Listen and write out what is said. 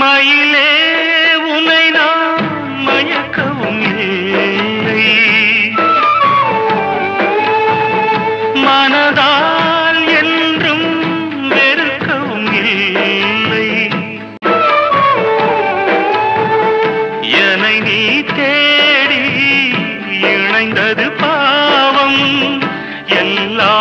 மயிலே உனை நான் மயக்கவும் இல்லை, மனதால் என்றும் வெறுக்கவும் இல்லை. என்னை நீ தேடி இணைந்தது பாவம், எல்லா